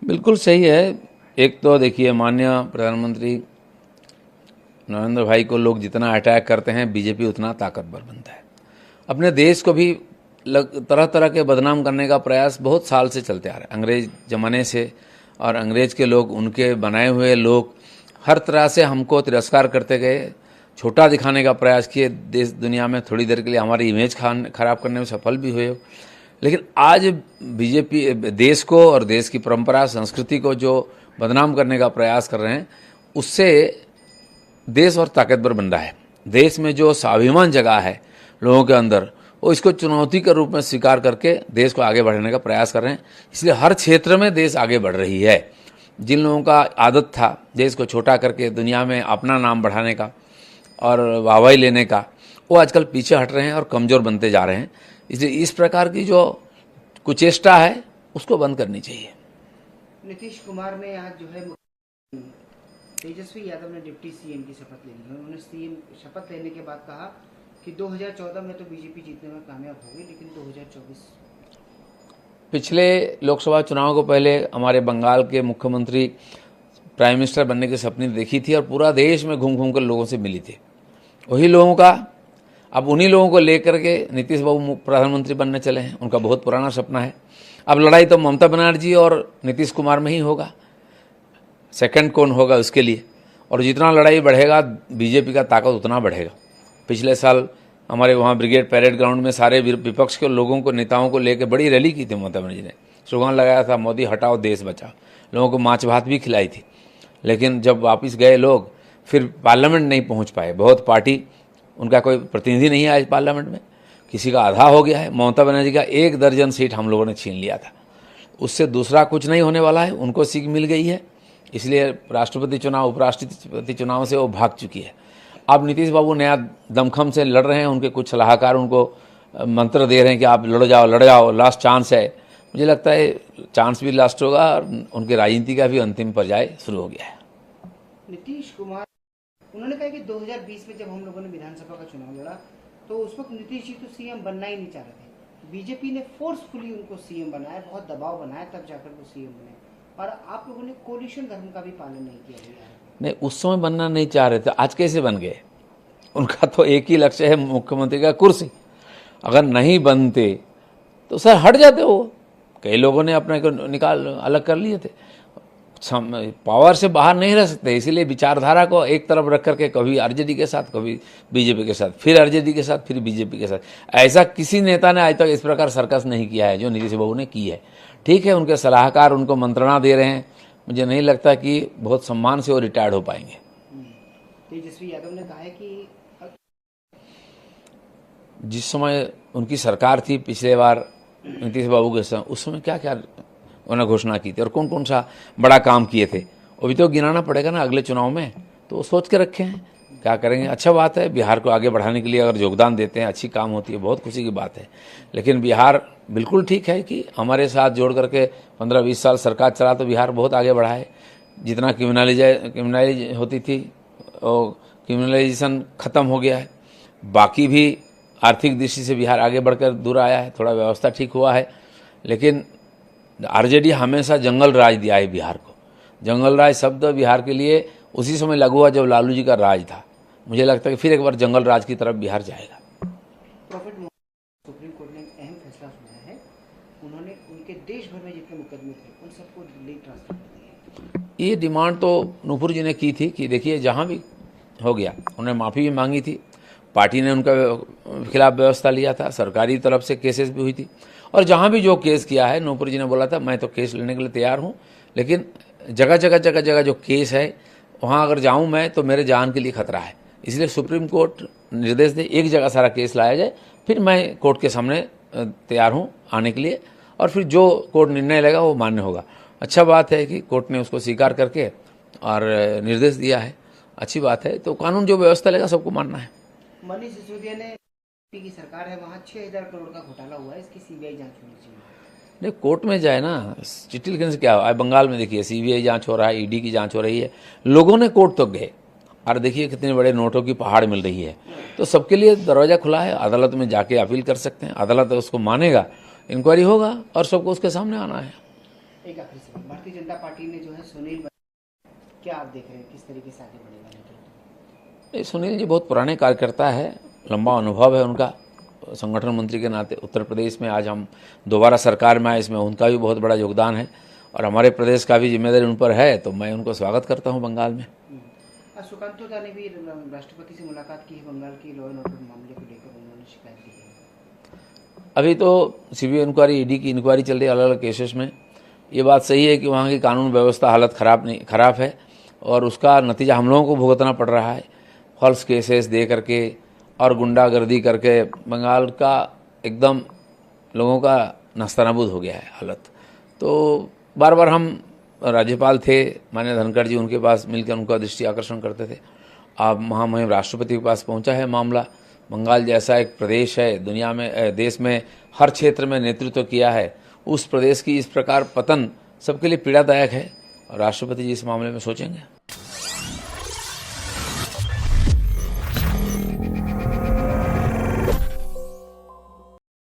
बिल्कुल सही है। एक तो देखिए, माननीय प्रधानमंत्री नरेंद्र भाई को लोग जितना अटैक करते हैं, बीजेपी उतना ताकतवर बनता है। अपने देश को भी तरह तरह के बदनाम करने का प्रयास बहुत साल से चलते आ रहा है, अंग्रेज जमाने से। और अंग्रेज के लोग, उनके बनाए हुए लोग हर तरह से हमको तिरस्कार करते गए, छोटा दिखाने का प्रयास किए, देश दुनिया में थोड़ी देर के लिए हमारी इमेज खराब करने में सफल भी हुए। लेकिन आज बीजेपी देश को और देश की परंपरा संस्कृति को जो बदनाम करने का प्रयास कर रहे हैं, उससे देश और ताकतवर बन रहा है। देश में जो स्वाभिमान जगह है लोगों के अंदर, वो इसको चुनौती के रूप में स्वीकार करके देश को आगे बढ़ाने का प्रयास कर रहे हैं। इसलिए हर क्षेत्र में देश आगे बढ़ रही है। जिन लोगों का आदत था देश को छोटा करके दुनिया में अपना नाम बढ़ाने का और वाहवाही लेने का, वो आजकल पीछे हट रहे हैं और कमज़ोर बनते जा रहे हैं। इसलिए इस प्रकार की जो कुचेष्टा है उसको बंद करनी चाहिए। नीतीश कुमार ने आज जो है तेजस्वी यादव ने डिप्टी सीएम की शपथ ले ली है। उन्होंने सीएम शपथ लेने के बाद कहा कि 2014 में तो बीजेपी जीतने में कामयाब होगी, लेकिन 2024 पिछले लोकसभा चुनाव को पहले हमारे बंगाल के मुख्यमंत्री प्राइम मिनिस्टर बनने की सपने देखी थी और पूरा देश में घूम घूम कर लोगों से मिली थी। वही लोगों का अब उन्हीं लोगों को लेकर के नीतीश बाबू प्रधानमंत्री बनने चले हैं। उनका बहुत पुराना सपना है। अब लड़ाई तो ममता बनर्जी और नीतीश कुमार में ही होगा, सेकंड कौन होगा उसके लिए। और जितना लड़ाई बढ़ेगा बीजेपी का ताकत उतना बढ़ेगा। पिछले साल हमारे वहाँ ब्रिगेड पैरेड ग्राउंड में सारे विपक्ष के लोगों को, नेताओं को लेकर बड़ी रैली की थी ममता बनर्जी ने। स्लोगन लगाया था, मोदी हटाओ देश बचाओ। लोगों को माछ भात भी खिलाई थी। लेकिन जब वापस गए लोग, फिर पार्लियामेंट नहीं पहुँच पाए। बहुत पार्टी, उनका कोई प्रतिनिधि नहीं आया पार्लियामेंट में, किसी का आधा हो गया है। ममता बनर्जी का 1 दर्जन सीट हम लोगों ने छीन लिया था। उससे दूसरा कुछ नहीं होने वाला है। उनको सीख मिल गई है, इसलिए राष्ट्रपति चुनाव, उपराष्ट्रपति चुनाव से वो भाग चुकी है। अब नीतीश बाबू नया दमखम से लड़ रहे हैं। उनके कुछ सलाहकार उनको मंत्र दे रहे हैं कि आप लड़ जाओ, लास्ट चांस है। मुझे लगता है चांस भी लास्ट होगा और उनकी राजनीति का भी अंतिम पर्याय शुरू हो गया है। नीतीश कुमार उन्होंने कहा कि 2020 में जब हम लोगों ने विधानसभा का चुनाव लड़ा तो उस वक्त नीतीश जी तो सीएम बनना ही नहीं चाह रहे थे। बीजेपी ने फोर्सफुली उनको सीएम बनाया, बहुत दबाव बनाया, तब जाकर वो सीएम बने। और आप लोगों ने कोलिशन धर्म का भी पालन नहीं किया। नहीं, उस समय बनना नहीं चाह रहे थे, आज कैसे बन गए? उनका तो एक ही लक्ष्य है, मुख्यमंत्री का कुर्सी। अगर नहीं बनते तो सर हट जाते हो। कई लोगों ने अपने को निकाल अलग कर लिए थे। पावर से बाहर नहीं रह सकते, इसीलिए विचारधारा को एक तरफ रख करके कभी आरजेडी के साथ, कभी बीजेपी के साथ, फिर आरजेडी के साथ, फिर बीजेपी के साथ। ऐसा किसी नेता ने आज तक इस प्रकार सर्कस नहीं किया है जो नीतीश बाबू ने की है। ठीक है, उनके सलाहकार उनको मंत्रणा दे रहे हैं। मुझे नहीं लगता कि बहुत सम्मान से वो रिटायर्ड हो पाएंगे। तेजस्वी यादव ने कहा है कि जिस समय उनकी सरकार थी पिछले बार नीतीश बाबू के समय, उस समय क्या क्या उन्होंने घोषणा की थी और कौन कौन सा बड़ा काम किए थे, वो भी तो गिनाना पड़ेगा ना अगले चुनाव में। तो वो सोच के रखे हैं क्या करेंगे। अच्छा बात है, बिहार को आगे बढ़ाने के लिए अगर योगदान देते हैं, अच्छी काम होती है, बहुत खुशी की बात है। लेकिन बिहार बिल्कुल ठीक है कि हमारे साथ जोड़ करके 15-20 साल सरकार चला तो बिहार बहुत आगे बढ़ा है। जितना क्रिमिनलाइज होती थी और क्रिमिनलाइजेशन ख़त्म हो गया है। बाकी भी आर्थिक दृष्टि से बिहार आगे बढ़कर दूर आया है, थोड़ा व्यवस्था ठीक हुआ है। लेकिन आरजेडी हमेशा जंगल राज दिया है बिहार को। जंगल राज शब्द बिहार के लिए उसी समय लागू हुआ जब लालू जी का राज था। मुझे लगता है कि फिर एक बार जंगल राज की तरफ बिहार जाएगा। सुप्रीम कोर्ट ने अहम फैसला सुनाया है। उन्होंने उनके देश भर में जितने मुकदमे थे उन सबको दिल्ली ट्रांसफर कर दिया। ये डिमांड तो नूपुर जी ने की थी कि देखिए जहाँ भी हो गया, उन्होंने माफ़ी भी मांगी थी। पार्टी ने उनका खिलाफ व्यवस्था लिया था, सरकारी तरफ से केसेस भी हुई थी। और जहाँ भी जो केस किया है, नूपुर जी ने बोला था मैं तो केस लेने के लिए तैयार हूँ, लेकिन जगह जगह जो केस है वहाँ अगर जाऊँ मैं तो मेरे जान के लिए खतरा है। इसलिए सुप्रीम कोर्ट निर्देश दे एक जगह सारा केस लाया जाए, फिर मैं कोर्ट के सामने तैयार हूँ आने के लिए, और फिर जो कोर्ट निर्णय लेगा वो मान्य होगा। अच्छा बात है कि कोर्ट ने उसको स्वीकार करके और निर्देश दिया है, अच्छी बात है। तो कानून जो व्यवस्था लेगा सबको मानना है। मनीष सिसोदिया ने की सरकार है, वहाँ 6000 करोड़ का घोटाला हुआ है, इसकी सीबीआई जांच होनी चाहिए। नहीं, कोर्ट में जाए ना, चिट्ठी लिखने से क्या हुआ? बंगाल में देखिए सीबीआई जांच हो रहा है, ईडी की जांच हो रही है। लोगों ने कोर्ट तक गए और देखिए कितने बड़े नोटों की पहाड़ मिल रही है। तो सबके लिए दरवाज़ा खुला है, अदालत में जाके अपील कर सकते हैं, अदालत उसको मानेगा, इंक्वायरी होगा और सबको उसके सामने आना है। एक आखिरी सवाल, भारतीय जनता पार्टी ने जो है सुनील क्या आप देख रहे हैं किस तरीके से आगे बढ़ेगा नेतृत्व? ये सुनील जी बहुत पुराने कार्यकर्ता है, लंबा अनुभव है उनका संगठन मंत्री के नाते। उत्तर प्रदेश में आज हम दोबारा सरकार में आए, इसमें उनका भी बहुत बड़ा योगदान है और हमारे प्रदेश का भी जिम्मेदारी उन पर है, तो मैं उनको स्वागत करता हूँ बंगाल में। सुकांतो दा ने भी राष्ट्रपति से मुलाकात की है बंगाल की लॉ एंड ऑर्डर मामले को लेकर, उन्होंने शिकायत की है। अभी तो सीबीआई इंक्वायरी, ईडी की इंक्वायरी चल रही है अलग अलग केसेस में। ये बात सही है कि वहाँ की कानून व्यवस्था हालत खराब है और उसका नतीजा हम लोगों को भुगतना पड़ रहा है। फॉल्स केसेस दे करके और गुंडागर्दी करके बंगाल का एकदम लोगों का नास्तानाबूद हो गया है हालत। तो बार बार हम राज्यपाल थे माननीय धनखड़ जी, उनके पास मिलकर उनका दृष्टि आकर्षण करते थे। अब महामहिम राष्ट्रपति के पास पहुंचा है मामला। बंगाल जैसा एक प्रदेश है दुनिया में, देश में हर क्षेत्र में नेतृत्व किया है, उस प्रदेश की इस प्रकार पतन सबके लिए पीड़ादायक है और राष्ट्रपति जी इस मामले में सोचेंगे।